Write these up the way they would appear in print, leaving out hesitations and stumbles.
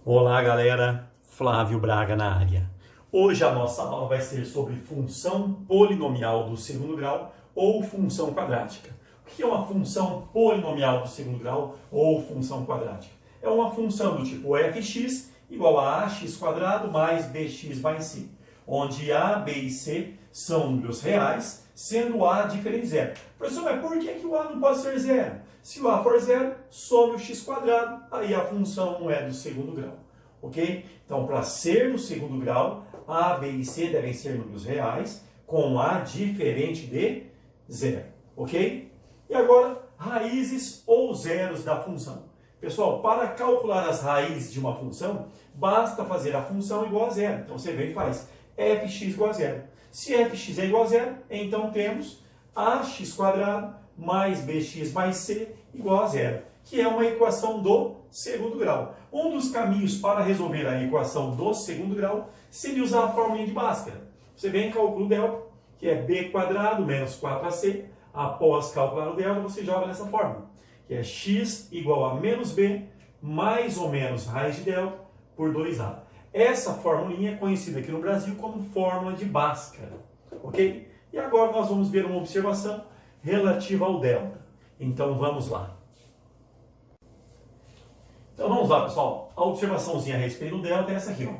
Olá galera, Flávio Braga na área. Hoje a nossa aula vai ser sobre função polinomial do segundo grau ou função quadrática. O que é uma função polinomial do segundo grau ou função quadrática? É uma função do tipo fx igual a ax quadrado mais bx mais c, onde a, b e c são números reais, sendo a diferente de zero. Professor, mas por que o a não pode ser zero? Se o a for zero, some o x quadrado, aí a função não é do segundo grau. Ok? Então, para ser do segundo grau, a, b e c devem ser números reais, com a diferente de zero. Ok? E agora, raízes ou zeros da função. Pessoal, para calcular as raízes de uma função, basta fazer a função igual a zero. Então, você vem e faz fx igual a zero. Se fx é igual a zero, então temos ax quadrado mais bx mais c igual a zero, que é uma equação do segundo grau. Um dos caminhos para resolver a equação do segundo grau seria usar a fórmula de Bhaskara. Você vem e calcula o delta, que é b quadrado menos 4ac. Após calcular o delta, você joga nessa fórmula, que é x igual a menos b mais ou menos raiz de delta por 2a. Essa formulinha é conhecida aqui no Brasil como fórmula de Bhaskara, ok? E agora nós vamos ver uma observação relativa ao delta. Então vamos lá. Então vamos lá, pessoal. A observaçãozinha a respeito do delta é essa aqui, ó.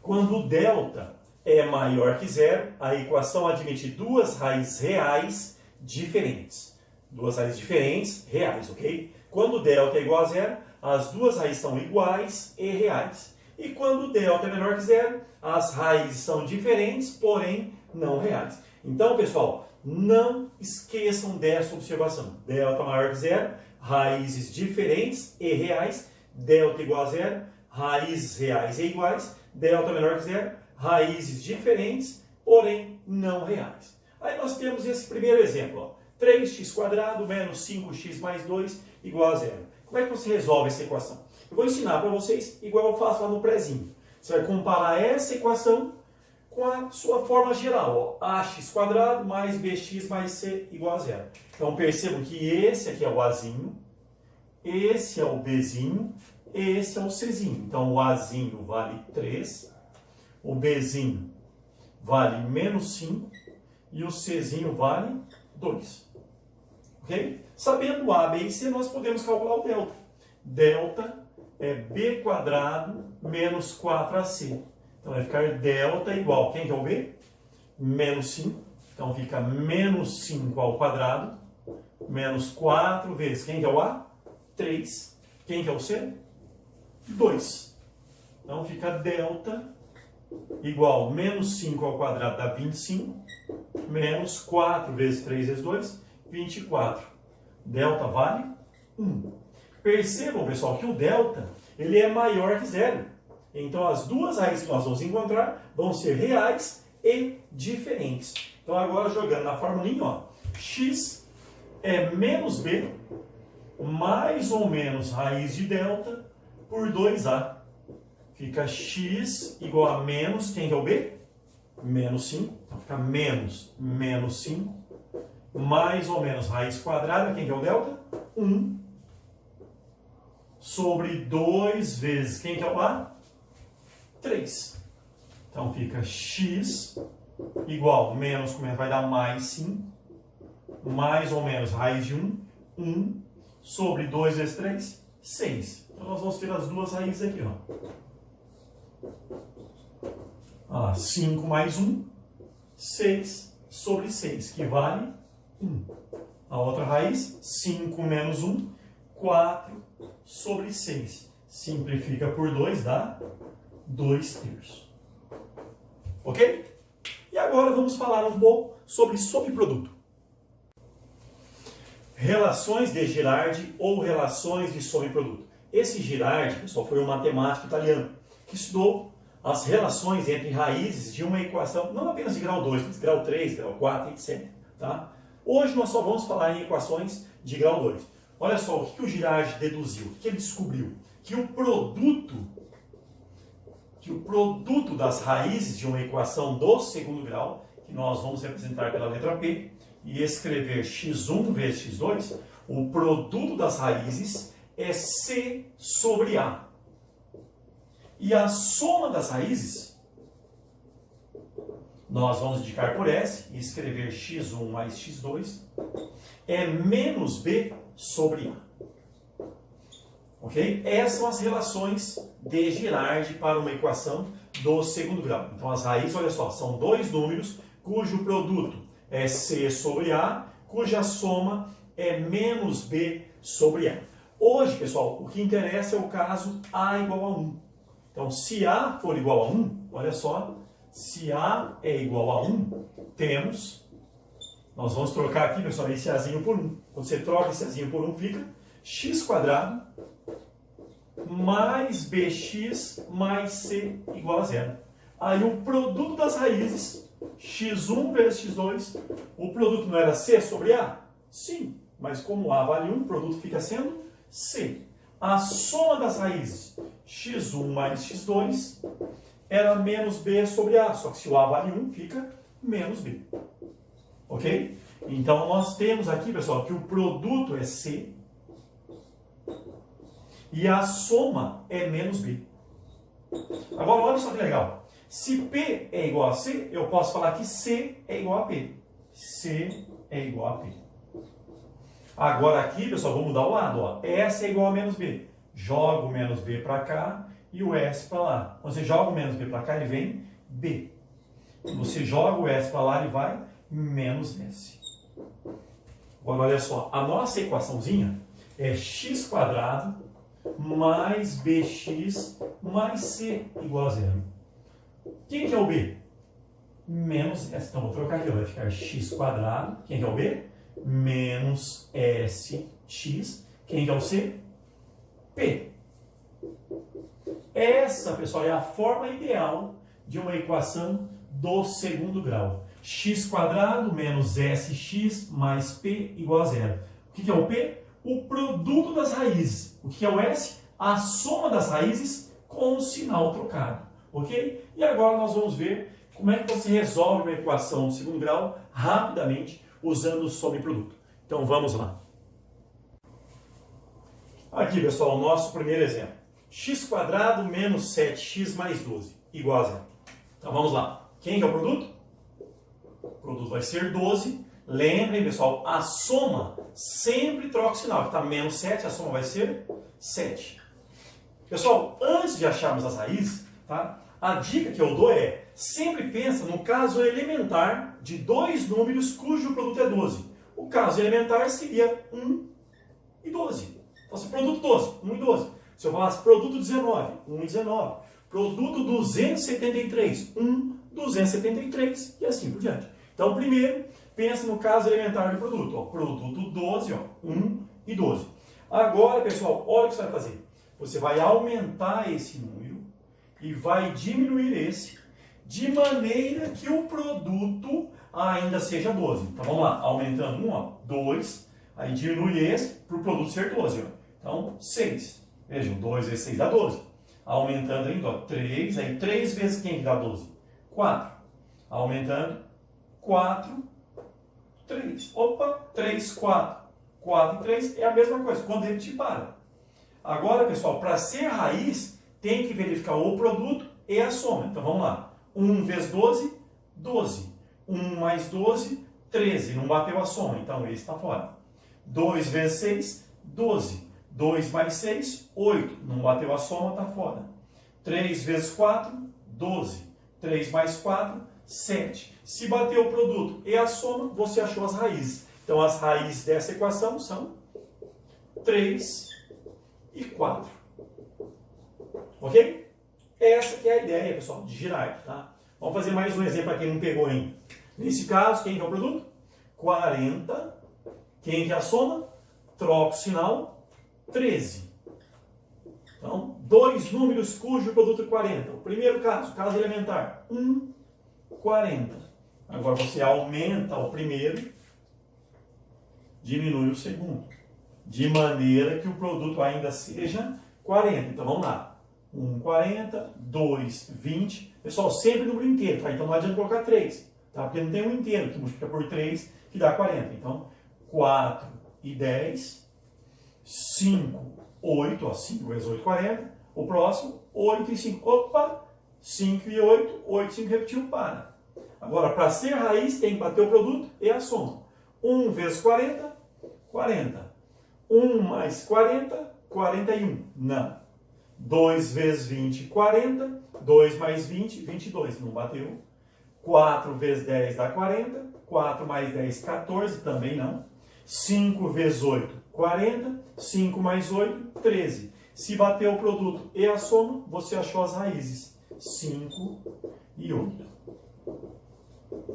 Quando o delta é maior que zero, a equação admite duas raízes reais diferentes. Duas raízes diferentes, reais, ok? Quando o delta é igual a zero, as duas raízes são iguais e reais. E quando o delta é menor que zero, as raízes são diferentes, porém não reais. Então, pessoal, não esqueçam dessa observação. Delta maior que zero, raízes diferentes e reais. Delta igual a zero, raízes reais e iguais. Delta menor que zero, raízes diferentes, porém não reais. Aí nós temos esse primeiro exemplo, ó. 3x quadrado menos 5x mais 2 igual a zero. Como é que você resolve essa equação? Eu vou ensinar para vocês igual eu faço lá no prézinho. Você vai comparar essa equação com a sua forma geral, ó. Ax quadrado mais bx mais c igual a zero. Então percebam que esse aqui é o azinho, esse é o bzinho, esse é o czinho. Então o azinho vale 3, o bzinho vale menos 5 e o czinho vale 2. Ok? Sabendo a, b e c, nós podemos calcular o delta. Delta é b quadrado menos 4ac. Então vai ficar delta igual, quem que é o b? Menos 5. Então fica menos 5 ao quadrado, menos 4 vezes, quem que é o a? 3. Quem que é o c? 2. Então fica delta igual menos 5 ao quadrado dá 25, menos 4 vezes 3 vezes 2, 24. Delta vale 1. Percebam, pessoal, que o delta ele é maior que zero. Então, as duas raízes que nós vamos encontrar vão ser reais e diferentes. Então, agora jogando na formulinha, ó, x é menos b mais ou menos raiz de delta por 2a. Fica x igual a menos, quem que é o b? Menos 5. Então, fica menos 5 mais ou menos raiz quadrada, quem que é o delta? 1. Sobre 2 vezes, quem que é o a? 3. Então fica x igual, menos, como é que vai dar? Mais 5. Mais ou menos raiz de 1 sobre 2 vezes 3, 6. Então nós vamos ter as duas raízes aqui, ó. 5 mais 1, 6 sobre 6, que vale 1. A outra raiz, 5 menos 1, 4 sobre 6. Simplifica por 2, dá 2/3. Ok? E agora vamos falar um pouco sobre subproduto. Relações de Girardi ou relações de subproduto. Esse Girardi, pessoal, foi um matemático italiano que estudou as relações entre raízes de uma equação, não apenas de grau 2, mas grau 3, grau 4, etc. Tá? Hoje nós só vamos falar em equações de grau 2. Olha só, o que o Girardi deduziu, o que ele descobriu? Que o produto das raízes de uma equação do segundo grau, que nós vamos representar pela letra P, e escrever x1 vezes x2, o produto das raízes é C sobre A. E a soma das raízes, nós vamos indicar por S e escrever x1 mais x2, é menos b sobre a. Ok? Essas são as relações de Girard para uma equação do segundo grau. Então, as raízes, olha só, são dois números cujo produto é c sobre a, cuja soma é menos b sobre a. Hoje, pessoal, o que interessa é o caso a igual a 1. Então, se a for igual a 1, olha só, se a é igual a 1, temos, nós vamos trocar aqui, pessoal, esse azinho por 1. Quando você troca esse azinho por 1, fica x² mais bx mais c igual a 0. Aí o produto das raízes, x1 vezes x2, o produto não era c sobre a? Sim, mas como a vale 1, o produto fica sendo c. A soma das raízes, x1 mais x2, era menos b sobre a, só que se o a vale 1, fica menos b. Ok? Então nós temos aqui, pessoal, que o produto é c, e a soma é menos b. Agora, olha só que legal. Se P é igual a C, eu posso falar que C é igual a P. C é igual a P. Agora aqui, pessoal, vou mudar o lado. Ó. S é igual a menos B. Jogo o menos B para cá e o S para lá. Quando você joga o menos B para cá, ele vem B. Quando você joga o S para lá, ele vai menos S. Agora, olha só. A nossa equaçãozinha é x² mais bx mais c igual a 0. Quem que é o b? Menos s. Então, vou trocar aqui. Vai ficar x². Quem que é o b? Menos sx. Quem que é o c? P. Essa, pessoal, é a forma ideal de uma equação do segundo grau. x² menos sx mais p igual a 0. O que é o p? O produto das raízes. O que é o S? A soma das raízes com o sinal trocado. Ok? E agora nós vamos ver como é que você resolve uma equação do segundo grau rapidamente usando o soma e produto. Então vamos lá. Aqui, pessoal, o nosso primeiro exemplo. x² menos 7x mais 12 igual a 0. Então vamos lá. Quem que é o produto? O produto vai ser 12. Lembrem, pessoal, a soma sempre troca o sinal. Está menos 7, a soma vai ser 7. Pessoal, antes de acharmos as raízes, tá? A dica que eu dou é, sempre pensa no caso elementar de dois números cujo produto é 12. O caso elementar seria 1 e 12. Então, se produto 12, 1 e 12. Se eu falasse produto 19, 1 e 19. Produto 273, 1, 273 e assim por diante. Então, primeiro, pensa no caso elementar do produto. Ó, produto 12, ó, 1 e 12. Agora, pessoal, olha o que você vai fazer. Você vai aumentar esse número e vai diminuir esse, de maneira que o produto ainda seja 12. Então, vamos lá. Aumentando 1, ó, 2. Aí diminui esse para o produto ser 12. Ó. Então, 6. Vejam, 2 vezes 6 dá 12. Aumentando ainda, ó, 3. Aí 3 vezes quem que dá 12? 4. Aumentando, 4. 3. Opa, 3, 4. 4 e 3 é a mesma coisa. Quando repetir, para. Agora, pessoal, para ser raiz, tem que verificar o produto e a soma. Então, vamos lá. 1 vezes 12, 12. 1 mais 12, 13. Não bateu a soma, então esse está fora. 2 vezes 6, 12. 2 mais 6, 8. Não bateu a soma, está fora. 3 vezes 4, 12. 3 mais 4, 7. Se bater o produto e a soma, você achou as raízes. Então, as raízes dessa equação são 3 e 4. Ok? Essa que é a ideia, pessoal, de Girard. Tá? Vamos fazer mais um exemplo para quem não pegou ainda. Nesse caso, quem que é o produto? 40. Quem que é a soma? Troca o sinal, 13. Então, dois números cujo produto é 40. O primeiro caso elementar, 1, 40. Agora você aumenta o primeiro, diminui o segundo, de maneira que o produto ainda seja 40. Então vamos lá. 1, 40, 2, 20. Pessoal, sempre número inteiro, tá? Então não adianta colocar 3, tá? Porque não tem um inteiro que multiplica por 3 que dá 40. Então, 4 e 10, 5, 8, ó, 5 vezes 8, 40. O próximo, 8 e 5. Opa! 5 e 8, 8 e 5 repetiu, para. Agora, para ser raiz, tem que bater o produto e a soma. 1 vezes 40, 40. 1 mais 40, 41. Não. 2 vezes 20, 40. 2 mais 20, 22. Não bateu. 4 vezes 10 dá 40. 4 mais 10, 14. Também não. 5 vezes 8, 40. 5 mais 8, 13. Se bater o produto e a soma, você achou as raízes. 5 e 8.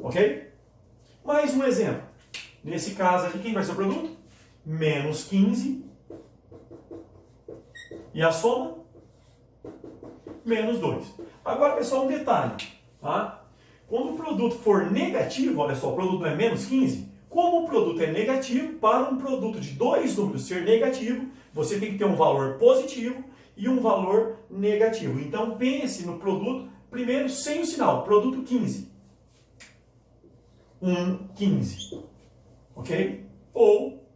Ok? Mais um exemplo. Nesse caso aqui, quem vai ser o produto? Menos 15. E a soma? Menos 2. Agora, pessoal, um detalhe. Tá? Quando o produto for negativo, olha só, o produto não é menos 15. Como o produto é negativo, para um produto de dois números ser negativo, você tem que ter um valor positivo e um valor negativo. Então, pense no produto, primeiro, sem o sinal. Produto 15. 15. Ok? Ou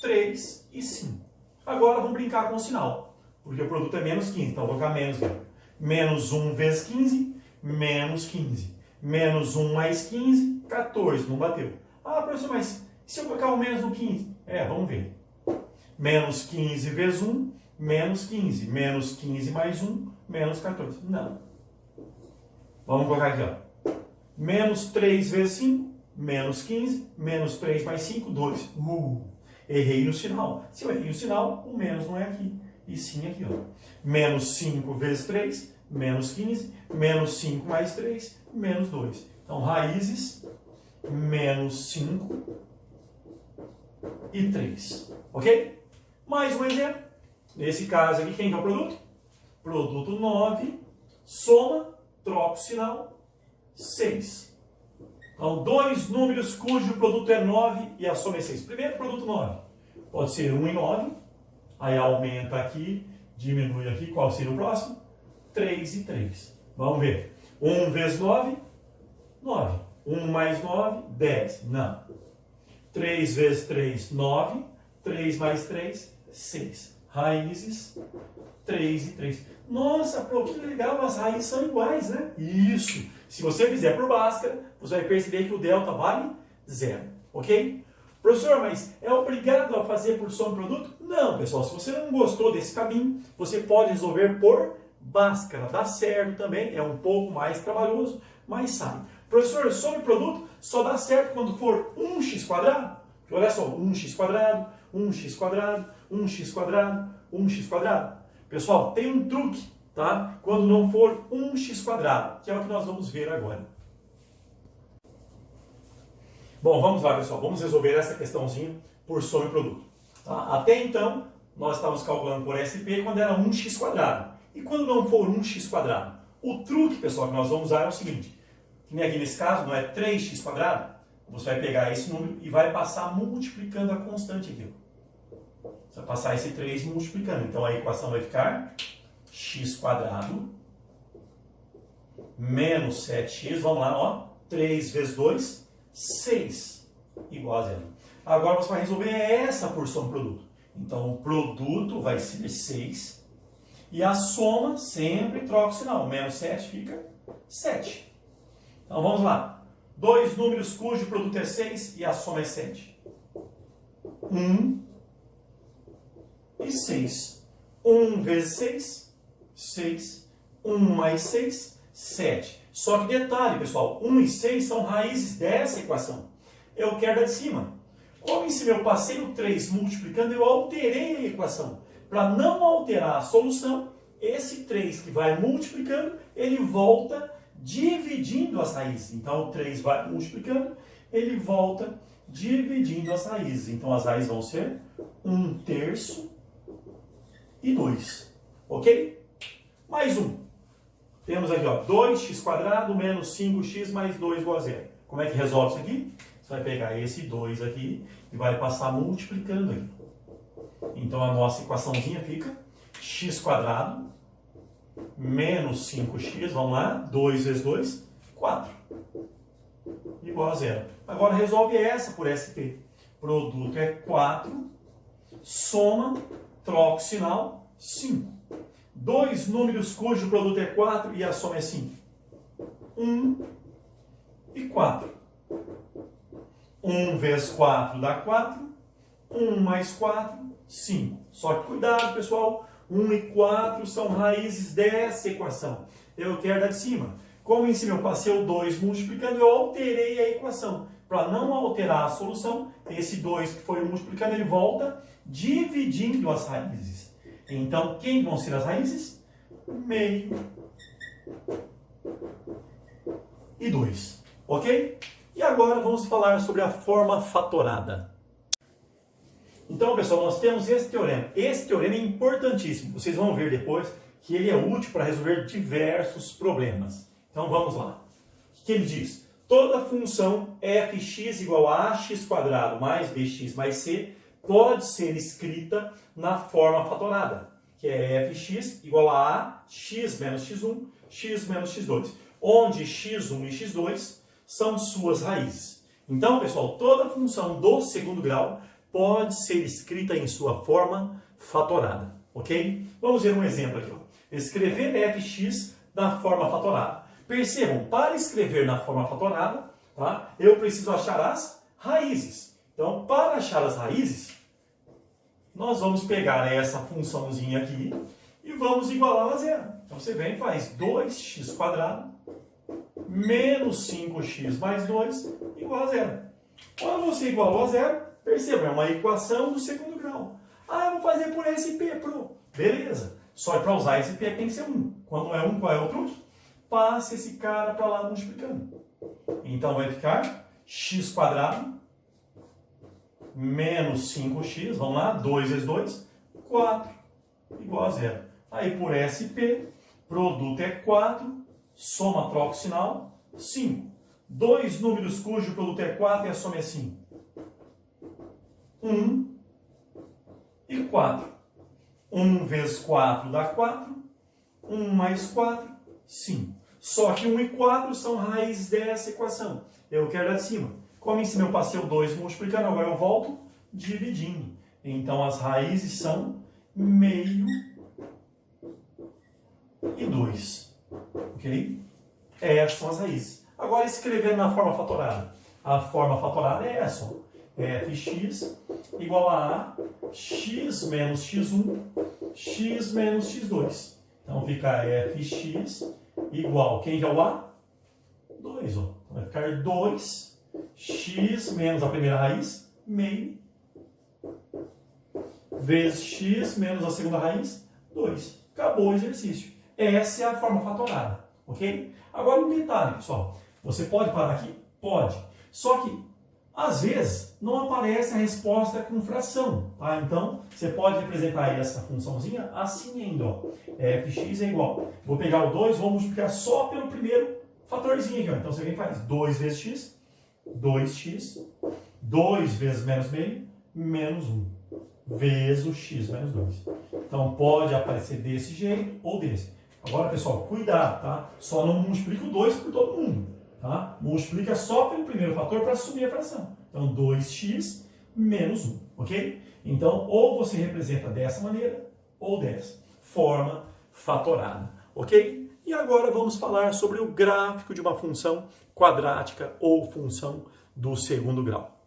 3 e 5. Agora, vamos brincar com o sinal. Porque o produto é menos 15. Então, vou colocar menos aqui. Menos 1 vezes 15, menos 15. Menos 1 mais 15, 14. Não bateu. Ah, professor, mas se eu colocar o menos no 15? Vamos ver. Menos 15 vezes 1, menos 15. Menos 15 mais 1, menos 14. Não. Vamos colocar aqui, ó. Menos 3 vezes 5, menos 15. Menos 3 mais 5, 2. Errei no sinal. Se eu errei no sinal, o menos não é aqui. E sim aqui, ó. Menos 5 vezes 3, menos 15. Menos 5 mais 3, menos 2. Então, raízes, menos 5 e 3. Ok? Mais um exemplo. Nesse caso aqui, quem que é o produto? Produto 9, soma, troca o sinal, 6. Então, dois números cujo produto é 9 e a soma é 6. Primeiro, produto 9. Pode ser 1 e 9. Aí aumenta aqui, diminui aqui. Qual seria o próximo? 3 e 3. Vamos ver. 1 vezes 9, 9. 1 mais 9, 10. Não. 3 vezes 3, 9. 3 mais 3, 6. Raízes, 3 e 3. Nossa, pro, que legal, as raízes são iguais, né? Isso. Se você fizer por Bhaskara, você vai perceber que o delta vale 0. Ok? Professor, mas é obrigado a fazer por soma e produto? Não, pessoal. Se você não gostou desse caminho, você pode resolver por Bhaskara. Dá certo também. É um pouco mais trabalhoso, mas sai. Professor, soma e produto só dá certo quando for 1x²? Olha só, 1x², 1x², 1x², 1x². Pessoal, tem um truque, tá? Quando não for 1x², que é o que nós vamos ver agora. Bom, vamos lá, pessoal. Vamos resolver essa questãozinha por soma e produto. Tá? Até então, nós estávamos calculando por SP quando era 1x². E quando não for 1x²? O truque, pessoal, que nós vamos usar é o seguinte. Que nem aqui nesse caso, não é 3x²? Você vai pegar esse número e vai passar multiplicando a constante aqui. Você vai passar esse 3 multiplicando. Então, a equação vai ficar x² menos 7x. Vamos lá, ó. 3 vezes 2, 6. Igual a 0. Agora, você vai resolver essa por soma e produto. Então, o produto vai ser 6. E a soma sempre troca o sinal. Menos 7 fica 7. Então, vamos lá. Dois números cujo produto é 6 e a soma é 7. 1 e 6. 1 vezes 6, 6. 1 mais 6, 7. Só que detalhe, pessoal, 1 e 6 são raízes dessa equação. Eu quero da de cima. Como em cima eu passei o 3 multiplicando, eu alterei a equação. Para não alterar a solução, esse 3 que vai multiplicando, ele volta dividindo as raízes. Então, o 3 vai multiplicando, ele volta dividindo as raízes. Então, as raízes vão ser 1/3 e 2. Ok? Mais um. Temos aqui, ó, 2x² menos 5x mais 2 igual a 0. Como é que resolve isso aqui? Você vai pegar esse 2 aqui e vai passar multiplicando aqui. Então, a nossa equaçãozinha fica x² menos 5x, vamos lá, 2 vezes 2, 4. Igual a 0. Agora resolve essa por SP. Produto é 4, soma, troca o sinal, 5. Dois números cujo produto é 4 e a soma é 5. 1 e 4. 1 vezes 4 dá 4. 1 mais 4, 5. Só que cuidado, pessoal. 1 e 4 são raízes dessa equação. Eu quero da de cima. Como em cima eu passei o 2 multiplicando, eu alterei a equação. Para não alterar a solução, esse 2 que foi multiplicando, ele volta dividindo as raízes. Então, quem vão ser as raízes? Meio e 2. Ok? E agora vamos falar sobre a forma fatorada. Então, pessoal, nós temos esse teorema. Esse teorema é importantíssimo. Vocês vão ver depois que ele é útil para resolver diversos problemas. Então, vamos lá. O que ele diz? Toda função fx igual a ax² mais bx mais c pode ser escrita na forma fatorada, que é fx igual a x menos x1, x menos x2, onde x1 e x2 são suas raízes. Então, pessoal, toda função do segundo grau pode ser escrita em sua forma fatorada, ok? Vamos ver um exemplo aqui. Ó. Escrever fx na forma fatorada. Percebam, para escrever na forma fatorada, tá, eu preciso achar as raízes. Então, para achar as raízes, nós vamos pegar essa funçãozinha aqui e vamos igualá-la a zero. Então, você vem e faz 2x² menos 5x mais 2 igual a zero. Quando você igualou a zero, perceba, é uma equação do segundo grau. Ah, eu vou fazer por SP, beleza. Só que para usar SP tem que ser 1. Quando é 1, qual é o truque? Passa esse cara para lá multiplicando. Então vai ficar x² menos 5x, vamos lá, 2 vezes 2, 4, igual a zero. Aí por SP, produto é 4, soma, troca o sinal, 5. Dois números cujo produto é 4 e a soma é 5. 1 e 4. 1 vezes 4 dá 4. 1 mais 4, 5. Só que 1 e 4 são raízes dessa equação. Eu quero lá de cima. Como em cima eu passei o 2 multiplicando, agora eu volto dividindo. Então as raízes são meio e 2. Ok? Essas são as raízes. Agora escrevendo na forma fatorada. A forma fatorada é essa. Ó. Fx igual a x menos x1, x menos x2. Então fica fx igual, quem que é o a? 2. Ó. Então vai ficar 2x menos a primeira raiz, meio, vezes x menos a segunda raiz, 2. Acabou o exercício. Essa é a forma fatorada. Ok? Agora um detalhe, pessoal. Você pode parar aqui? Pode. Só que às vezes, não aparece a resposta com fração, tá? Então, você pode representar essa funçãozinha assim ainda, ó. Fx é igual. Vou pegar o 2, vou multiplicar só pelo primeiro fatorzinho aqui, ó. Então, você vem e faz 2 vezes x, 2x, 2 vezes menos meio, menos 1, vezes o x menos 2. Então, pode aparecer desse jeito ou desse. Agora, pessoal, cuidado, tá? Só não multiplica o 2 por todo mundo. Tá? Multiplica só pelo primeiro fator para assumir a fração. Então, 2x menos 1, ok? Então, ou você representa dessa maneira, ou dessa. Forma fatorada, ok? E agora vamos falar sobre o gráfico de uma função quadrática ou função do segundo grau.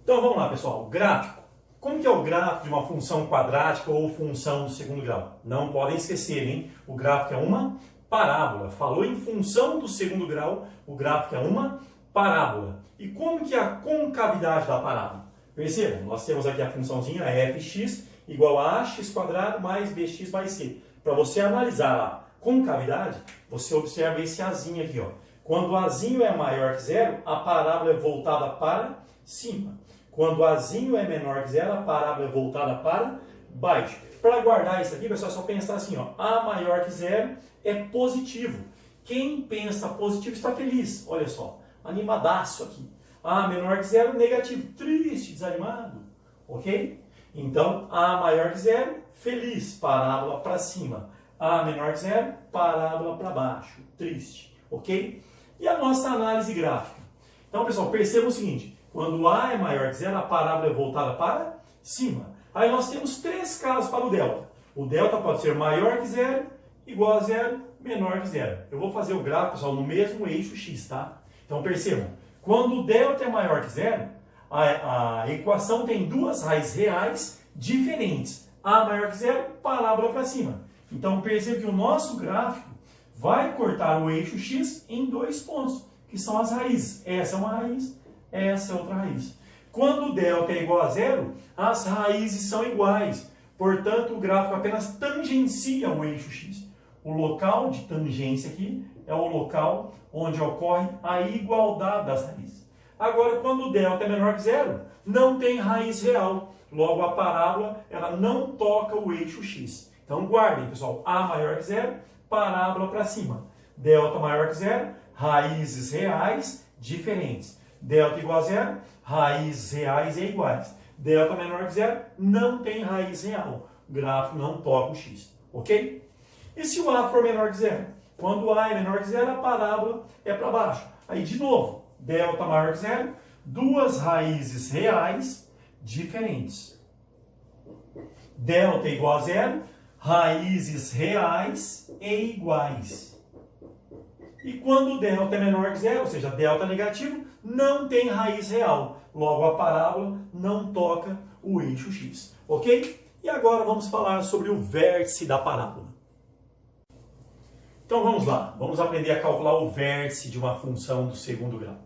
Então, vamos lá, pessoal. Gráfico. Como que é o gráfico de uma função quadrática ou função do segundo grau? Não podem esquecer, hein? O gráfico é uma parábola. Falou em função do segundo grau, o gráfico é uma parábola. E como que é a concavidade da parábola? Percebam, nós temos aqui a funçãozinha fx igual a ax² mais bx mais c. Para você analisar a concavidade, você observa esse azinho aqui. Ó. Quando o azinho é maior que zero, a parábola é voltada para cima. Quando o azinho é menor que zero, a parábola é voltada para baixo. Para guardar isso aqui, pessoal, é só pensar assim, ó, A maior que zero é positivo. Quem pensa positivo está feliz. Olha só, animadaço aqui. A menor que zero, negativo, triste, desanimado. Ok? Então, A maior que zero, feliz, parábola para cima. A menor que zero, parábola para baixo, triste. Ok? E a nossa análise gráfica. Então, pessoal, perceba o seguinte. Quando A é maior que zero, a parábola é voltada para cima. Aí nós temos três casos para o delta. O delta pode ser maior que zero, igual a zero, menor que zero. Eu vou fazer o gráfico, pessoal, no mesmo eixo x, tá? Então percebam, quando o delta é maior que zero, a equação tem duas raízes reais diferentes. A maior que zero, parábola para cima. Então perceba que o nosso gráfico vai cortar o eixo x em dois pontos, que são as raízes. Essa é uma raiz, essa é outra raiz. Quando o delta é igual a zero, as raízes são iguais. Portanto, o gráfico apenas tangencia o eixo x. O local de tangência aqui é o local onde ocorre a igualdade das raízes. Agora, quando o delta é menor que zero, não tem raiz real. Logo, a parábola ela não toca o eixo x. Então, guardem, pessoal. A maior que zero, parábola para cima. Delta maior que zero, raízes reais diferentes. Delta igual a zero, raízes reais e iguais. Delta menor que zero, não tem raiz real. O gráfico não toca o x. Ok? E se o A for menor que zero? Quando o A é menor que zero, a parábola é para baixo. Aí, de novo, delta maior que zero, duas raízes reais diferentes. Delta igual a zero, raízes reais e iguais. E quando o delta é menor que zero, ou seja, delta negativo, não tem raiz real. Logo, a parábola não toca o eixo x. Ok? E agora vamos falar sobre o vértice da parábola. Então vamos lá. Vamos aprender a calcular o vértice de uma função do segundo grau.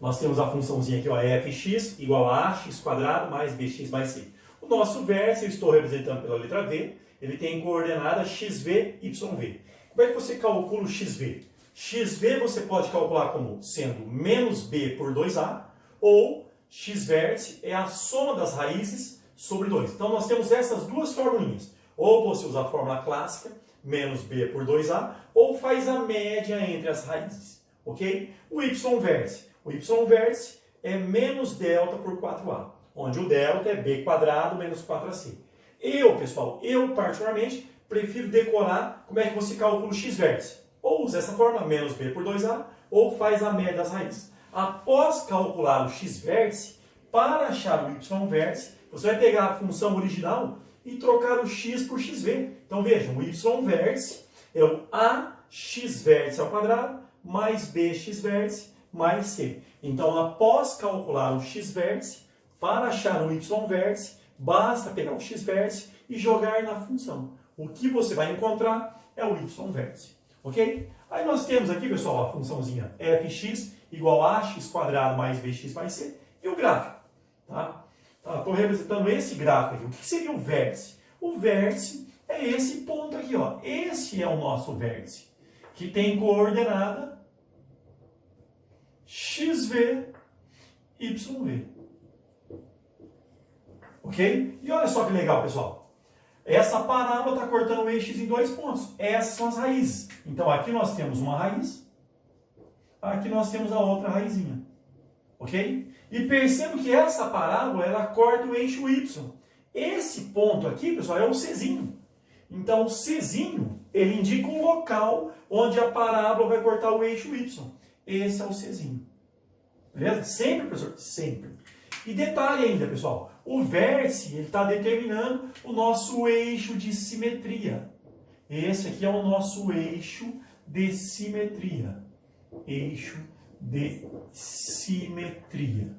Nós temos a funçãozinha aqui, ó, fx igual a ax quadrado mais bx mais c. O nosso vértice, eu estou representando pela letra V, ele tem coordenada xv, yv. Como é que você calcula o xv? Xv você pode calcular como sendo menos b por 2a, ou x vértice é a soma das raízes sobre 2. Então nós temos essas duas formulinhas. Ou você usa a fórmula clássica, menos b por 2a, ou faz a média entre as raízes. Ok? O y vértice. O y vértice é menos delta por 4a, onde o delta é b quadrado menos 4ac. Pessoal, eu particularmente prefiro decorar como é que você calcula o x vértice. Ou usa essa fórmula, menos b por 2a, ou faz a média das raízes. Após calcular o x vértice, para achar o y vértice, você vai pegar a função original e trocar o x por xv. Então vejam, o y vértice é o ax vértice ao quadrado mais bx vértice mais c. Então, após calcular o x vértice, para achar o y vértice, basta pegar o x vértice e jogar na função. O que você vai encontrar é o y vértice. Ok? Aí nós temos aqui, pessoal, a funçãozinha fx igual a ax quadrado mais bx mais c e o gráfico. Tá? Estou representando esse gráfico aqui. O que seria o vértice? O vértice é esse ponto aqui, ó. Esse é o nosso vértice, que tem coordenada xv, yv. Ok? E olha só que legal, pessoal. Essa parábola está cortando o eixo em dois pontos. Essas são as raízes. Então, aqui nós temos uma raiz. Aqui nós temos a outra raizinha. Ok? E percebo que essa parábola, ela corta o eixo y. Esse ponto aqui, pessoal, é o Czinho. Então, o Czinho, ele indica um local onde a parábola vai cortar o eixo y. Esse é o Czinho. Beleza? Sempre, professor? Sempre. E detalhe ainda, pessoal. O vértice está determinando o nosso eixo de simetria. Esse aqui é o nosso eixo de simetria. Eixo de simetria.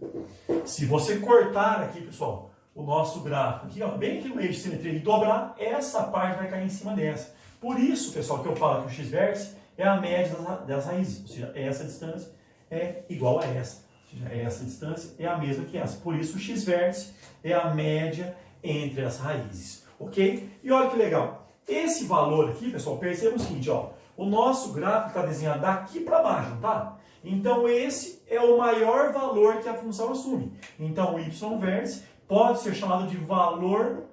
Se você cortar aqui, pessoal, o nosso gráfico aqui, ó, bem aqui no eixo de simetria e dobrar, essa parte vai cair em cima dessa. Por isso, pessoal, que eu falo que o x-vértice é a média das raízes. Ou seja, essa distância é igual a essa. Ou seja, essa distância é a mesma que essa. Por isso, o x-vértice é a média entre as raízes. Ok? E olha que legal. Esse valor aqui, pessoal, perceba o seguinte, ó. O nosso gráfico está desenhado daqui para baixo, tá? Então, esse é o maior valor que a função assume. Então, o y-vértice pode ser chamado de valor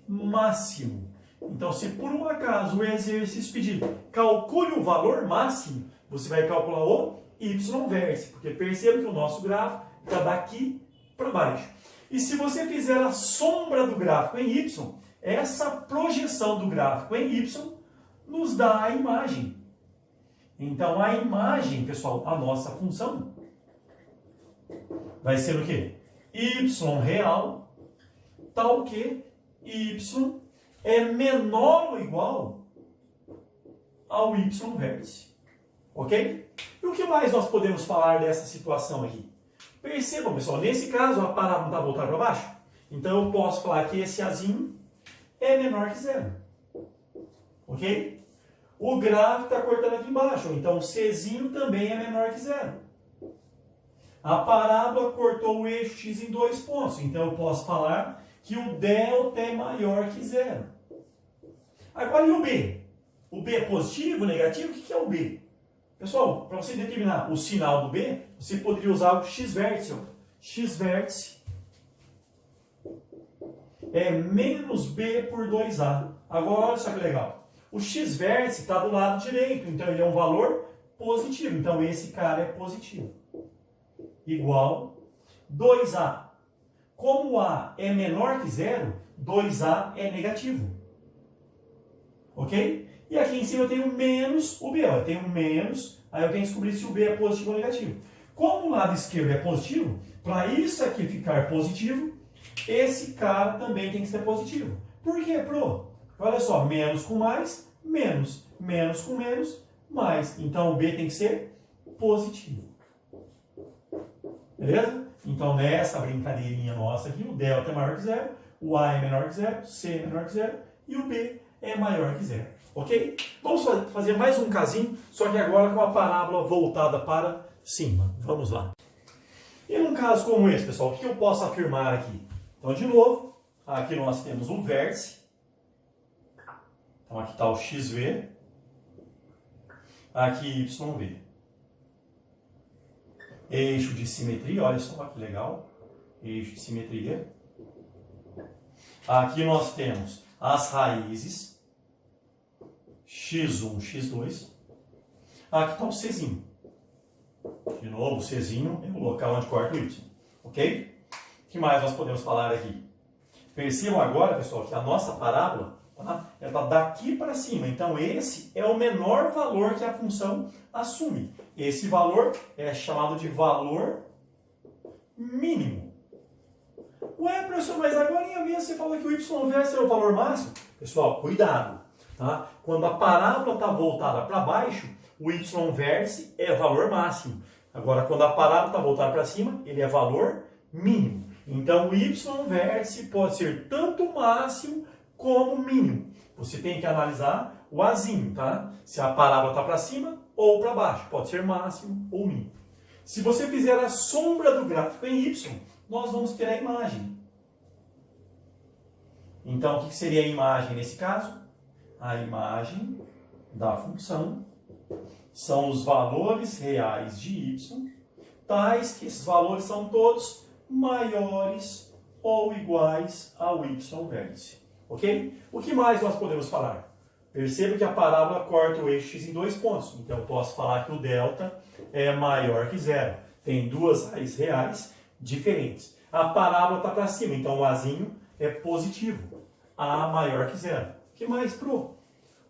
máximo. Então, se por um acaso o exercício pedir calcule o valor máximo, você vai calcular o y-vértice, porque perceba que o nosso gráfico está daqui para baixo. E se você fizer a sombra do gráfico em y, essa projeção do gráfico em y nos dá a imagem. Então, a imagem, pessoal, a nossa função vai ser o quê? Y real, tal que y é menor ou igual ao y vértice. Ok? E o que mais nós podemos falar dessa situação aqui? Percebam, pessoal, nesse caso a parábola está voltada para baixo. Então eu posso falar que esse Azinho é menor que zero. Ok? O gráfico está cortando aqui embaixo, então o Czinho também é menor que zero. A parábola cortou o eixo x em 2 pontos, então eu posso falar que o delta é maior que zero. Agora e o B? O B é positivo, negativo? O que é o B? Pessoal, para você determinar o sinal do B, você poderia usar o x-vértice. X-vértice é menos B por 2A. Agora, olha só que legal. O x-vértice está do lado direito, então ele é um valor positivo. Então, esse cara é positivo. Igual 2A. Como A é menor que zero, 2A é negativo. Ok? E aqui em cima eu tenho menos o B. Eu tenho menos, aí eu tenho que descobrir se o B é positivo ou negativo. Como o lado esquerdo é positivo, para isso aqui ficar positivo, esse cara também tem que ser positivo. Por quê, Pro? Olha só, menos com mais, menos. Menos com menos, mais. Então o B tem que ser positivo. Beleza? Então nessa brincadeirinha nossa aqui, o delta é maior que zero, o A é menor que zero, C é menor que zero e o B é maior que zero. Ok? Vamos fazer mais um casinho, só que agora com a parábola voltada para cima. Vamos lá. E num caso como esse, pessoal, o que eu posso afirmar aqui? Então, de novo, aqui nós temos o vértice. Então, aqui está o XV. Aqui YV. Eixo de simetria, olha só que legal. Eixo de simetria. Aqui nós temos as raízes. X1, X2. Aqui está o Czinho. De novo, o Czinho é o local onde corta o Y. Ok? O que mais nós podemos falar aqui? Percebam agora, pessoal, que a nossa parábola, tá? Ela está daqui para cima. Então, esse é o menor valor que a função assume. Esse valor é chamado de valor mínimo. Ué, professor, mas agora em vez você falou que o y vértice é o valor máximo? Pessoal, cuidado. Tá? Quando a parábola está voltada para baixo, o y vértice é valor máximo. Agora, quando a parábola está voltada para cima, ele é valor mínimo. Então, o y vértice pode ser tanto máximo como mínimo. Você tem que analisar o Azinho, tá? Se a parábola está para cima ou para baixo. Pode ser máximo ou mínimo. Se você fizer a sombra do gráfico em y, nós vamos ter a imagem. Então, o que seria a imagem nesse caso? A imagem da função são os valores reais de y, tais que esses valores são todos maiores ou iguais ao y vértice. Ok? O que mais nós podemos falar? Perceba que a parábola corta o eixo x em 2 pontos. Então, eu posso falar que o delta é maior que zero. Tem duas raízes reais diferentes. A parábola está para cima, então o Azinho é positivo. A maior que zero. O que mais, Pro?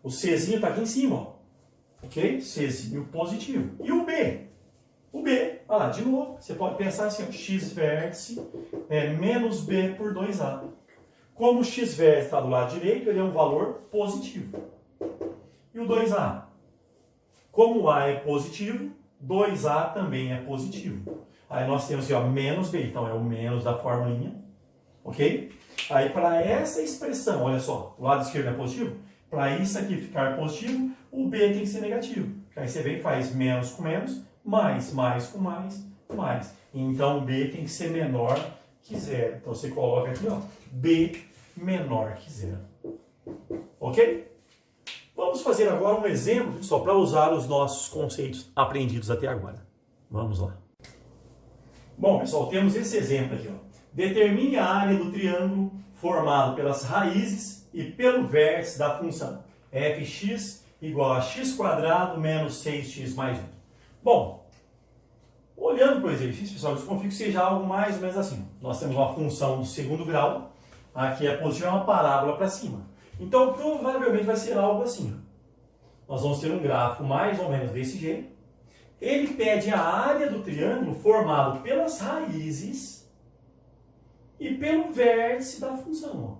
O Czinho está aqui em cima, ó. Ok? Czinho positivo. E o B? O B, olha lá, de novo, você pode pensar assim, ó, x vértice é menos B por 2A. Como o x vértice está do lado direito, ele é um valor positivo. E o 2A? Como o A é positivo, 2A também é positivo. Aí nós temos aqui, ó, menos B, então é o menos da formulinha. Ok? Aí para essa expressão, olha só, o lado esquerdo é positivo. Para isso aqui ficar positivo, o B tem que ser negativo. Aí você vem e faz menos com menos, mais com mais. Então B tem que ser menor que zero. Então você coloca aqui, ó, B menor que zero. Ok? Vamos fazer agora um exemplo, só para usar os nossos conceitos aprendidos até agora. Vamos lá. Bom, pessoal, temos esse exemplo aqui, ó. Determine a área do triângulo formado pelas raízes e pelo vértice da função fx igual a x² menos 6x mais 1. Bom, olhando para o exercício, pessoal, eu desconfio que seja algo mais ou menos assim. Nós temos uma função do segundo grau, aqui é positiva, é uma parábola para cima. Então, provavelmente vai ser algo assim. Nós vamos ter um gráfico mais ou menos desse jeito. Ele pede a área do triângulo formado pelas raízes e pelo vértice da função.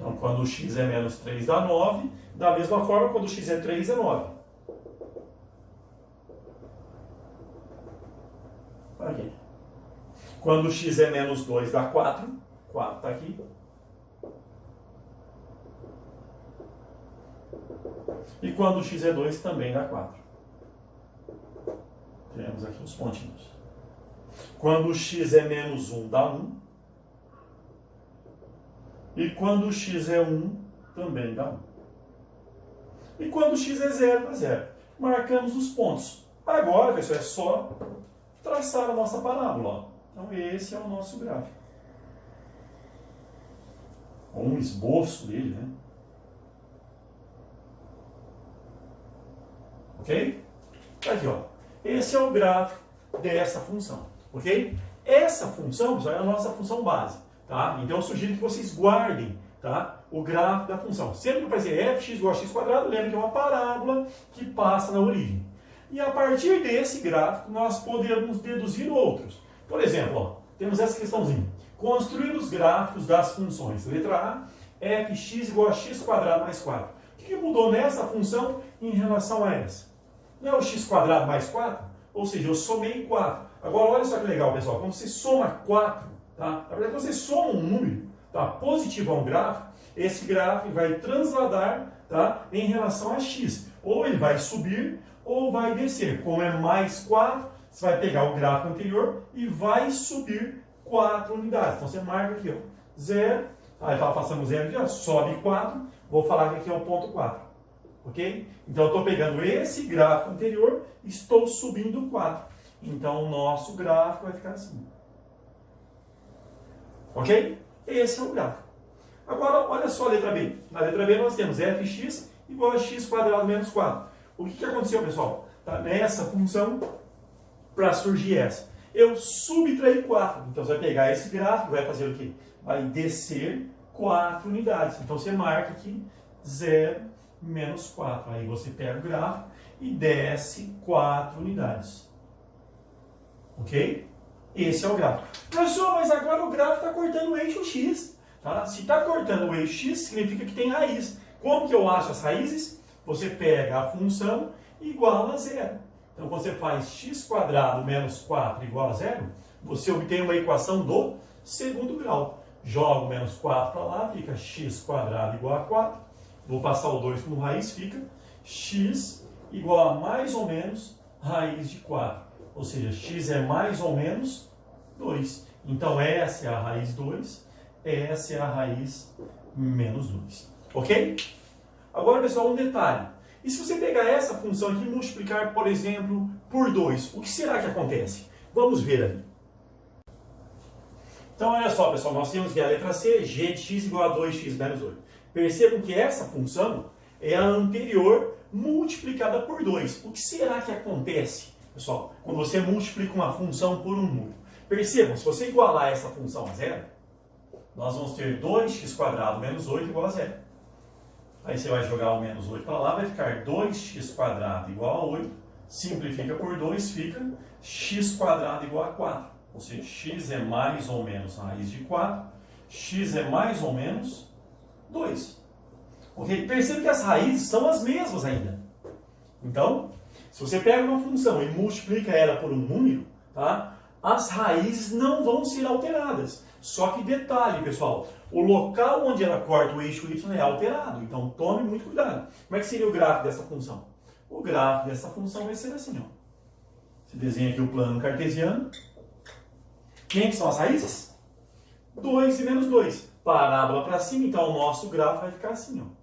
Então, quando x é menos 3 dá 9. Da mesma forma, quando x é 3 é 9. Aqui. Quando x é menos 2 dá 4. 4 está aqui. E quando x é 2 também dá 4. Temos aqui os pontinhos. Quando x é menos 1 dá 1. E quando x é 1 também dá 1. E quando x é 0 dá 0. Marcamos os pontos. Agora, pessoal, é só traçar a nossa parábola. Ó. Então esse é o nosso gráfico. Ou um esboço dele, né? Ok? Aqui, ó. Esse é o gráfico dessa função. Ok? Essa função, pessoal, é a nossa função base. Tá? Então eu sugiro que vocês guardem, tá, o gráfico da função. Sempre que aparecer fx igual a x quadrado, lembre que é uma parábola que passa na origem. E a partir desse gráfico, nós podemos deduzir outros. Por exemplo, ó, temos essa questãozinha. Construir os gráficos das funções. Letra A, fx igual a x quadrado mais 4. O que mudou nessa função em relação a essa? Não é o x quadrado mais 4? Ou seja, eu somei 4. Agora, olha só que legal, pessoal. Quando você soma 4, tá? Na verdade, quando você soma um número, tá, positivo a um gráfico, esse gráfico vai transladar, tá, em relação a x. Ou ele vai subir ou vai descer. Como é mais 4, você vai pegar o gráfico anterior e vai subir 4 unidades. Então você marca aqui, ó, 0, aí passamos 0 aqui, ó, sobe 4, vou falar que aqui é o ponto 4. Ok? Então eu estou pegando esse gráfico anterior e estou subindo 4. Então o nosso gráfico vai ficar assim. Ok? Esse é o gráfico. Agora, olha só a letra B. Na letra B nós temos fx igual a x quadrado menos 4. O que aconteceu, pessoal? Tá nessa função, para surgir essa. Eu subtraí 4. Então você vai pegar esse gráfico, vai fazer o quê? Vai descer 4 unidades. Então você marca aqui 0 menos 4. Aí você pega o gráfico e desce 4 unidades. Ok? Esse é o gráfico. Professor, mas agora o gráfico está cortando o eixo x. Tá? Se está cortando o eixo x, significa que tem raiz. Como que eu acho as raízes? Você pega a função igual a 0. Então, quando você faz x quadrado menos 4 igual a 0, você obtém uma equação do segundo grau. Jogo menos 4 para lá, fica x quadrado igual a 4. Vou passar o 2 como raiz, fica x igual a mais ou menos raiz de 4. Ou seja, x é mais ou menos 2. Então, essa é a raiz 2, essa é a raiz menos 2. Ok? Agora, pessoal, um detalhe. E se você pegar essa função aqui e multiplicar, por exemplo, por 2, o que será que acontece? Vamos ver ali. Então, olha só, pessoal, nós temos aqui a letra C, g de x igual a 2x menos 8. Percebam que essa função é a anterior multiplicada por 2. O que será que acontece, pessoal, quando você multiplica uma função por um número? Percebam, se você igualar essa função a 0, nós vamos ter 2x quadrado menos 8 igual a 0. Aí você vai jogar o menos 8 para lá, vai ficar 2x quadrado igual a 8. Simplifica por 2, fica x quadrado igual a 4. Ou seja, x é mais ou menos raiz de 4. X é mais ou menos 2. Ok? Perceba que as raízes são as mesmas ainda. Então, se você pega uma função e multiplica ela por um número, tá? As raízes não vão ser alteradas. Só que detalhe, pessoal, o local onde ela corta o eixo y é alterado. Então tome muito cuidado. Como é que seria o gráfico dessa função? O gráfico dessa função vai ser assim, ó. Você desenha aqui o plano cartesiano. Quem que são as raízes? 2 e menos 2. Parábola para cima, então o nosso gráfico vai ficar assim, ó.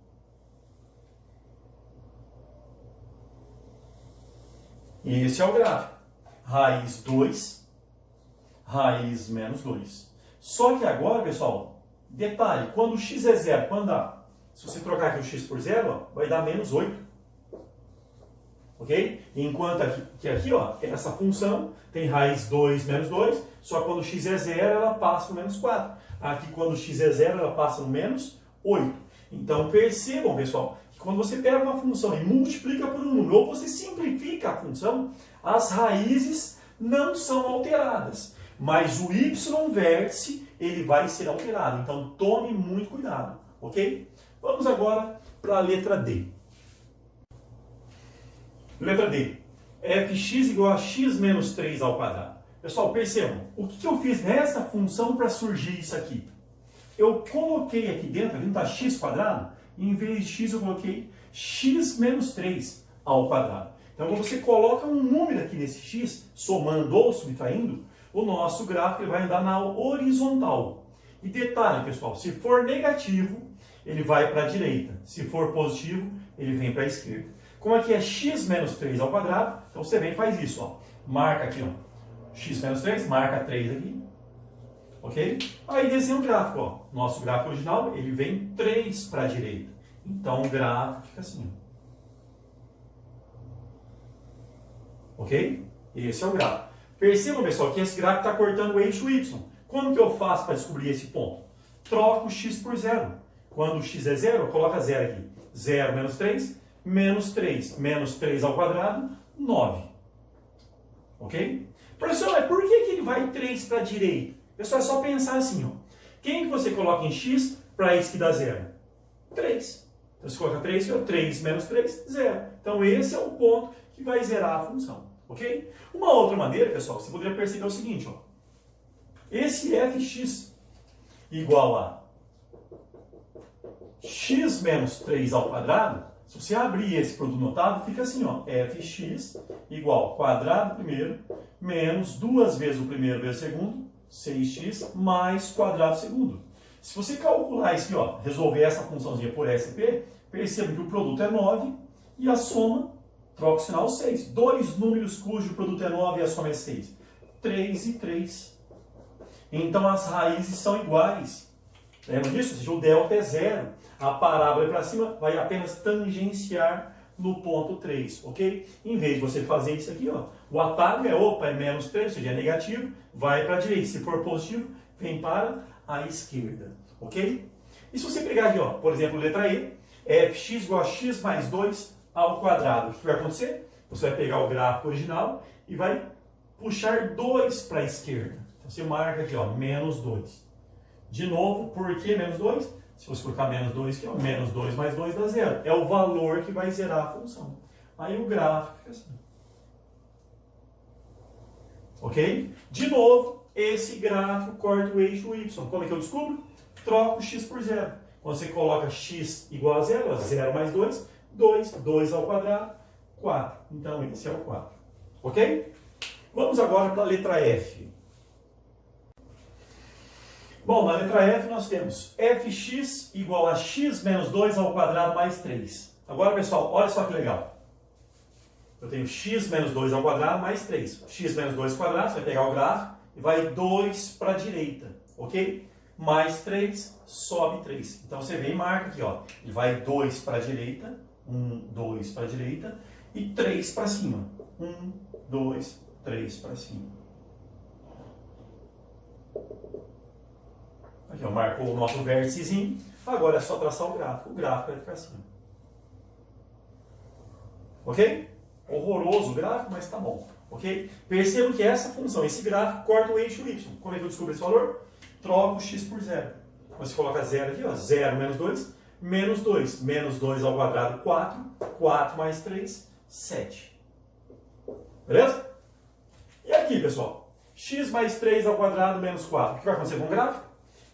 E esse é o gráfico. Raiz 2, raiz menos 2. Só que agora, pessoal, detalhe, quando o x é 0, quando dá? Se você trocar aqui o x por 0, ó, vai dar menos 8. Ok? Enquanto aqui, ó, essa função tem raiz 2 menos 2, só que quando o x é 0, ela passa no menos 4. Aqui, quando o x é 0, ela passa no menos 8. Então, percebam, pessoal, que quando você pega uma função e multiplica por um número, ou você simplifica a função, as raízes não são alteradas. Mas o y vértice, ele vai ser alterado. Então, tome muito cuidado. ok? Vamos agora para a letra D. Letra D. Fx igual a x menos 3 ao quadrado. Pessoal, percebam, o que eu fiz nessa função para surgir isso aqui? Eu coloquei aqui dentro, está x quadrado, e em vez de x eu coloquei x menos 3 ao quadrado. Então, quando você coloca um número aqui nesse x, somando ou subtraindo, o nosso gráfico ele vai andar na horizontal. E detalhe, pessoal, se for negativo, ele vai para a direita. Se for positivo, ele vem para a esquerda. Como aqui é x menos 3 ao quadrado, então você vem e faz isso. Ó. Marca aqui, ó, x menos 3, marca 3 aqui. Ok? Aí desenha o gráfico. Ó. Nosso gráfico original, ele vem 3 para a direita. Então o gráfico fica assim. Ó. Ok? Esse é o gráfico. Percebam, pessoal, que esse gráfico está cortando o eixo y. Como que eu faço para descobrir esse ponto? Troco o x por zero. Quando o x é zero, eu coloco 0 aqui. 0 menos 3, menos 3. Menos 3 ao quadrado, 9. Ok? Professor, por que ele vai 3 para a direita? Pessoal, é só pensar assim. Ó. Quem que você coloca em x para isso que dá 0? 3. Então, você coloca 3, que é 3 menos 3, 0. Então, esse é o ponto que vai zerar a função. Ok? Uma outra maneira, pessoal, você poderia perceber o seguinte. Ó. Esse fx igual a x menos 3 ao quadrado, se você abrir esse produto notável, fica assim, ó, fx igual quadrado primeiro, menos 2 vezes o primeiro vezes o segundo, 6x, mais quadrado segundo. Se você calcular isso aqui, ó, resolver essa funçãozinha por SP, perceba que o produto é 9 e a soma, troca o sinal 6. Dois números cujo produto é 9 e a soma é 6. 3 e 3. Então as raízes são iguais. Lembra disso? Ou seja, o delta é 0. A parábola para cima vai apenas tangenciar no ponto 3, ok? Em vez de você fazer isso aqui, ó, o atalho é menos 3, ou seja, é negativo, vai para a direita. Se for positivo, vem para a esquerda, ok? E se você pegar aqui, ó, por exemplo, letra E, fx igual a x mais 2 ao quadrado. O que vai acontecer? Você vai pegar o gráfico original e vai puxar 2 para a esquerda. Então você marca aqui, ó, menos 2. De novo, por que menos 2? Se você colocar menos 2, que é o menos 2 mais 2 dá 0. É o valor que vai zerar a função. Aí o gráfico fica assim. Ok? De novo, esse gráfico corta o eixo y. Como é que eu descubro? Troco x por 0. Quando você coloca x igual a 0, 0 mais 2, 2. 2 ao quadrado, 4. Então, esse é o 4. Ok? Vamos agora para a letra F. Bom, na letra F nós temos fx igual a x menos 2 ao quadrado mais 3. Agora, pessoal, olha só que legal. Eu tenho x menos 2 ao quadrado mais 3. X menos 2 ao quadrado, você vai pegar o gráfico e vai 2 para a direita, ok? Mais 3, sobe 3. Então, você vem e marca aqui, ó. Ele vai 2 para a direita, 1, 2 para a direita e 3 para cima. 1, 2, 3 para cima. Aqui, ó, marcou o nosso vérticezinho. Agora é só traçar o gráfico. O gráfico vai ficar assim. Ok? Horroroso o gráfico, mas tá bom. Ok? Percebo que essa função, esse gráfico, corta o eixo y. Como é que eu descubro esse valor? Troco o x por 0. Você coloca 0 aqui, ó. 0 menos 2, menos 2. Menos 2 ao quadrado, 4. 4 mais 3, 7. Beleza? E aqui, pessoal? X mais 3 ao quadrado menos 4. O que vai acontecer com o gráfico?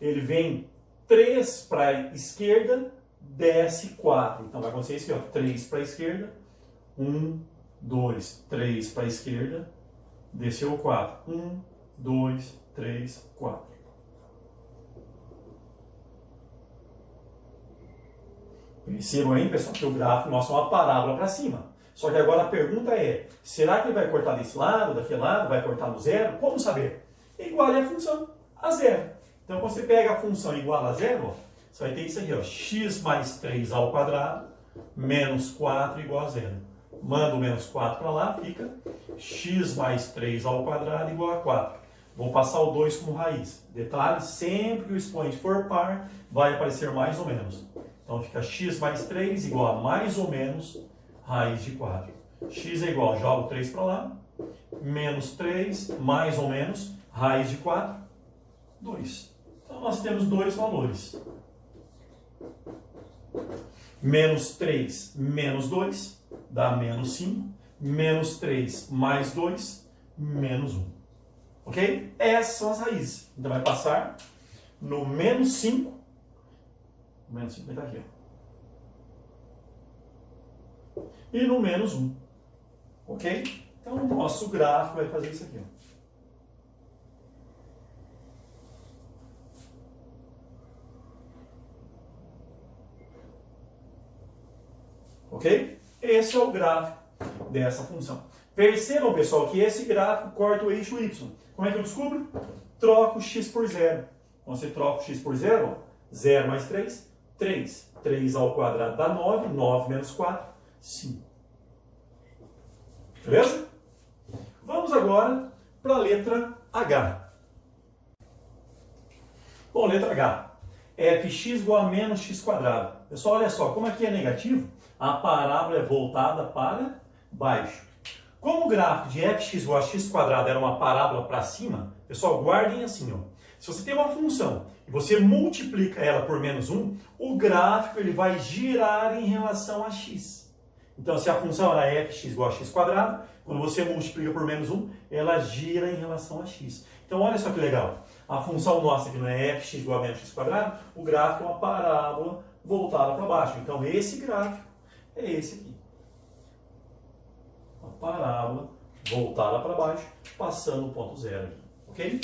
Ele vem 3 para a esquerda, desce 4. Então vai acontecer isso aqui, ó. 3 para a esquerda, 1, 2, 3 para a esquerda, desceu 4. 1, 2, 3, 4. Percebam aí, pessoal, que o gráfico mostra uma parábola para cima. Só que agora a pergunta é, será que ele vai cortar desse lado, daquele lado, vai cortar no zero? Como saber? Iguale a função a zero. Então, quando você pega a função igual a zero, ó, você vai ter isso aqui, ó, x mais 3 ao quadrado, menos 4 igual a zero. Manda o menos 4 para lá, fica x mais 3 ao quadrado igual a 4. Vou passar o 2 como raiz. Detalhe, sempre que o expoente for par, vai aparecer mais ou menos. Então, fica x mais 3 igual a mais ou menos raiz de 4. X é igual, jogo 3 para lá, menos 3, mais ou menos, raiz de 4, 2. Então, nós temos dois valores. Menos 3 menos 2 dá menos 5. Menos 3 mais 2, menos 1. Ok? Essas são as raízes. Então vai passar no menos 5. Menos 5 vai estar aqui. Ó. E no menos 1. Ok? Então o nosso gráfico vai fazer isso aqui. Ó. Ok? Esse é o gráfico dessa função. Percebam, pessoal, que esse gráfico corta o eixo y. Como é que eu descubro? Troco x por zero. Então, você troca o x por zero, 0 mais 3, 3. 3 ao quadrado dá 9, 9 menos 4, 5. Beleza? Vamos agora para a letra H. Bom, letra H. Fx igual a menos x quadrado. Pessoal, olha só, como aqui é negativo, a parábola é voltada para baixo. Como o gráfico de fx igual a x quadrado era uma parábola para cima, pessoal, guardem assim, ó. Se você tem uma função e você multiplica ela por menos 1, o gráfico ele vai girar em relação a x. Então, se a função era fx igual a x quadrado, quando você multiplica por menos 1, ela gira em relação a x. Então, olha só que legal. A função nossa aqui não é fx igual a menos x quadrado, o gráfico é uma parábola voltada para baixo. Então, esse gráfico é esse aqui. Uma parábola voltada para baixo, passando o ponto zero aqui. Ok?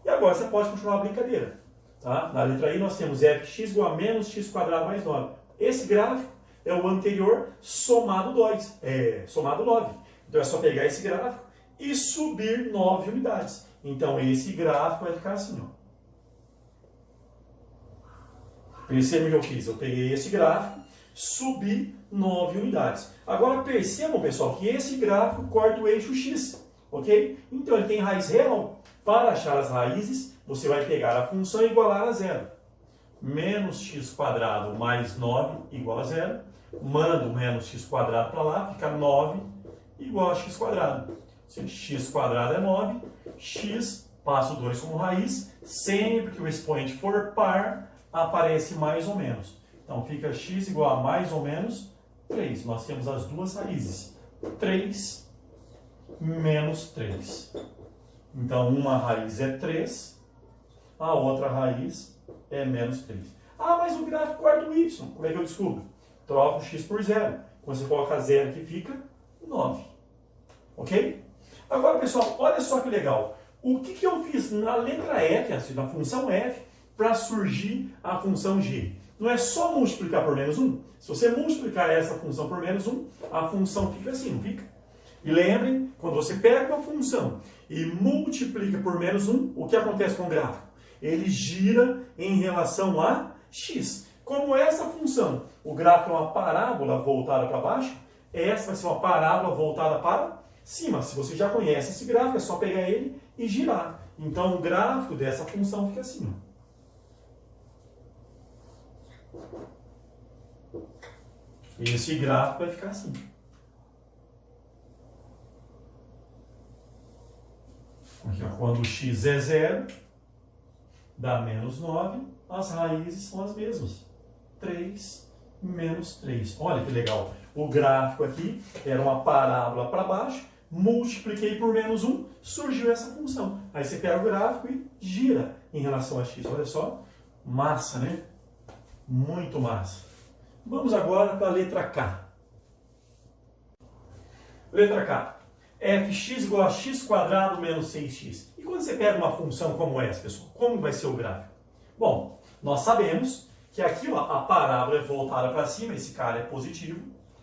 E agora você pode continuar a brincadeira. Tá? Na letra I nós temos fx igual a menos x quadrado mais 9. Esse gráfico é o anterior somado 2, somado 9. Então é só pegar esse gráfico e subir 9 unidades. Então esse gráfico vai ficar assim. Ó. Percebam o que eu fiz? Eu peguei esse gráfico, subi 9 unidades. Agora percebam, pessoal, que esse gráfico corta o eixo x. Ok? Então ele tem raiz real. Para achar as raízes, você vai pegar a função e igualar a zero. Menos x quadrado mais 9 igual a zero. Manda o menos x quadrado para lá, fica 9 igual a x quadrado. Se x quadrado é 9, x, passo 2 como raiz, sempre que o expoente for par, aparece mais ou menos. Então fica x igual a mais ou menos 3. Nós temos as duas raízes. 3 menos 3. Então, uma raiz é 3, a outra raiz é menos 3. Ah, mas o gráfico corta o y. Como é que eu descubro? Troco o x por zero. Quando você coloca zero aqui, fica 9. Ok? Agora, pessoal, olha só que legal. O que eu fiz na letra f, assim, na função f, para surgir a função g? Não é só multiplicar por menos 1? Se você multiplicar essa função por menos 1, a função fica assim, não fica? E lembrem, quando você pega uma função e multiplica por menos 1, o que acontece com o gráfico? Ele gira em relação a x. Como essa função, o gráfico é uma parábola voltada para baixo, essa vai ser uma parábola voltada para cima. Se você já conhece esse gráfico, é só pegar ele e girar. Então, o gráfico dessa função fica assim. Ó. Esse gráfico vai ficar assim. Aqui, ó, quando x é 0, dá menos 9, as raízes são as mesmas. 3 menos 3. Olha que legal. O gráfico aqui era uma parábola para baixo, multipliquei por menos 1, surgiu essa função. Aí você pega o gráfico e gira em relação a x. Olha só, massa, né? Muito massa. Vamos agora para a letra K. Letra K. Fx igual a x quadrado menos 6x. E quando você pega uma função como essa, pessoal, como vai ser o gráfico? Bom, nós sabemos que aqui ó, a parábola é voltada para cima, esse cara é positivo,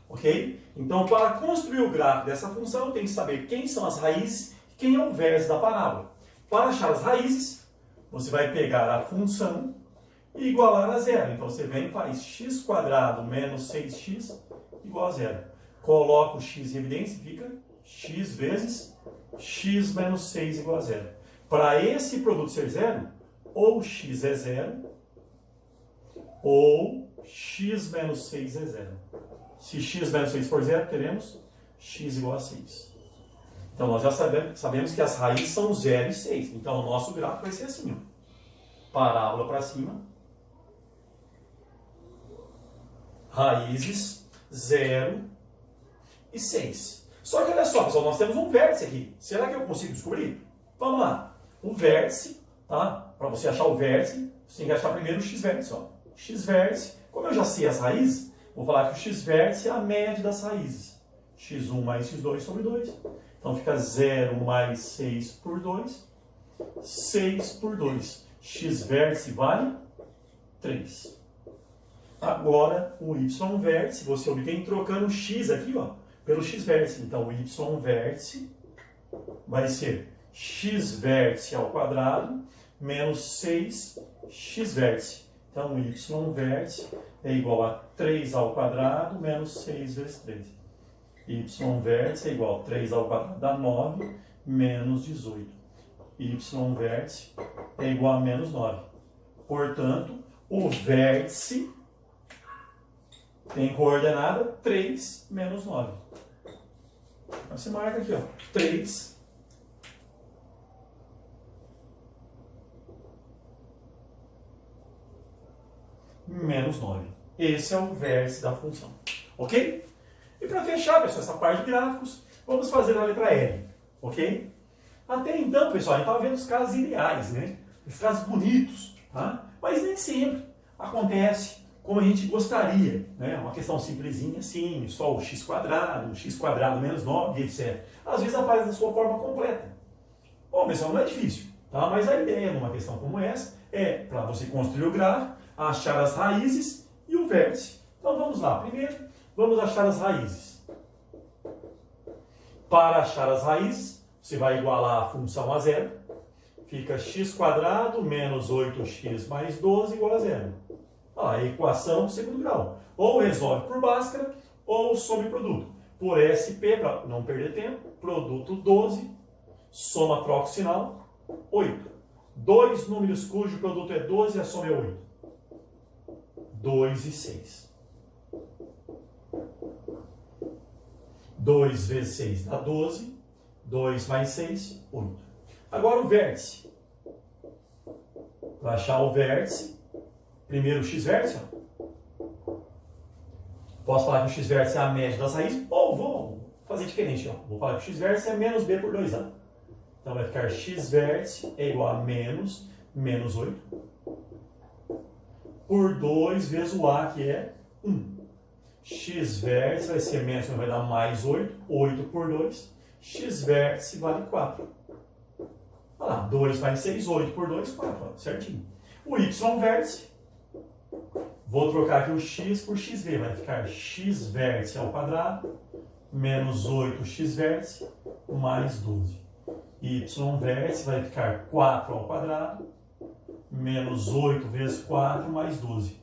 ok? Então, para construir o gráfico dessa função, eu tenho que saber quem são as raízes e quem é o verso da parábola. Para achar as raízes, você vai pegar a função e igualar a zero. Então, você vem e faz x quadrado menos 6x igual a zero. Coloca o x em evidência e fica x vezes x menos 6 igual a zero. Para esse produto ser zero, ou x é zero, ou x menos 6 é zero. Se x menos 6 for zero, teremos x igual a 6. Então, nós já sabemos que as raízes são 0 e 6. Então, o nosso gráfico vai ser assim. Ó. Parábola para cima. raízes 0 e 6. Só que olha só, pessoal, nós temos um vértice aqui. Será que eu consigo descobrir? Vamos lá. O vértice, tá? Para você achar o vértice, você tem que achar primeiro o x-vértice. X-vértice, como eu já sei as raízes, vou falar que o x-vértice é a média das raízes. x1 mais x2 sobre 2. Então fica 0 mais 6 por 2. 6 por 2. X-vértice vale 3. Agora, o y-vértice, você obtém trocando o x aqui, ó, pelo x-vértice. Então, o y-vértice vai ser x-vértice ao quadrado menos 6x-vértice. Então, o y-vértice é igual a 3 ao quadrado menos 6 vezes 3. Y-vértice é igual a 3 ao quadrado dá 9 menos 18. Y-vértice é igual a menos 9. Portanto, o vértice tem coordenada 3 menos 9. Então, você marca aqui, ó, 3 menos 9. Esse é o vértice da função. Ok? E para fechar, pessoal, essa parte de gráficos, vamos fazer a letra L. Ok? Até então, pessoal, a gente estava vendo os casos ideais, né? Os casos bonitos, tá? Mas nem sempre acontece como a gente gostaria, né? Uma questão simplesinha assim, só o x quadrado menos 9, etc. Às vezes aparece da sua forma completa. Bom, pessoal, não é difícil, tá? Mas a ideia numa questão como essa é, para você construir o gráfico, achar as raízes e o vértice. Então vamos lá. Primeiro, vamos achar as raízes. Para achar as raízes, você vai igualar a função a zero. Fica x quadrado menos 8x mais 12 igual a zero. A equação do segundo grau. Ou resolve por Bhaskara, ou sobre produto. Por SP, para não perder tempo, produto 12, soma, troca o sinal, 8. Dois números cujo produto é 12 e a soma é 8. 2 e 6. 2 vezes 6 dá 12. 2 mais 6, 8. Agora o vértice. Para achar o vértice, primeiro o x-vértice. Posso falar que o x-vértice é a média das raízes, ou vou fazer diferente. Ó. Vou falar que o x-vértice é menos b por 2a. Então vai ficar x-vértice é igual a menos 8 por 2 vezes o a, que é 1. X-vértice vai ser menos, vai dar mais 8. 8 por 2. X-vértice vale 4. Olha lá, 2 mais 6, 8 por 2, 4. Ó, certinho. O y-vértice, vou trocar aqui o x por xv. Vai ficar x-vértice ao quadrado menos 8x-vértice mais 12. Y-vértice vai ficar 4 ao quadrado menos 8 vezes 4 mais 12.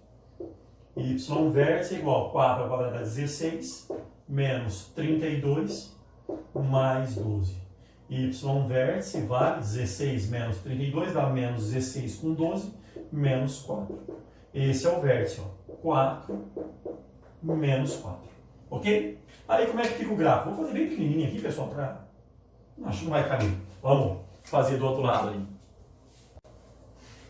Y-vértice é igual a 4 ao quadrado dá 16 menos 32 mais 12. Y-vértice vale 16 menos 32, dá menos 16 com 12, menos 4. Esse é o vértice, ó. 4 menos 4. Ok? Aí como é que fica o gráfico? Vou fazer bem pequenininho aqui, pessoal, para... Acho que não vai caber. Vamos fazer do outro lado aí.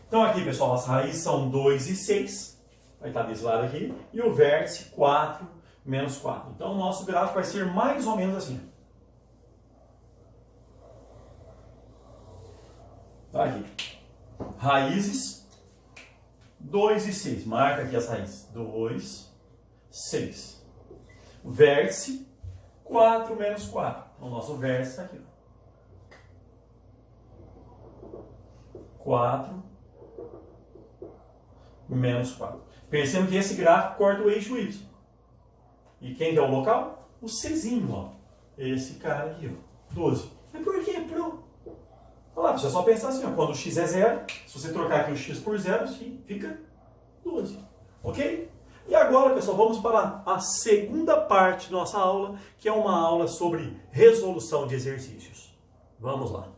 Então aqui, pessoal, as raízes são 2 e 6. Vai estar desse lado aqui. E o vértice 4 menos 4. Então o nosso gráfico vai ser mais ou menos assim. Tá aqui. Raízes 2 e 6. Marca aqui as raízes. 2, 6. Vértice 4 menos 4. Então o nosso vértice está aqui. 4 menos 4. Percebam que esse gráfico corta o eixo Y. E quem é o local? O Czinho, ó. Esse cara aqui, ó. 12. Mas por quê? Olha lá, pessoal, é só pensar assim, ó. Quando o x é 0, se você trocar aqui o x por 0, fica 12. Ok? E agora, pessoal, vamos para a segunda parte da nossa aula, que é uma aula sobre resolução de exercícios. Vamos lá.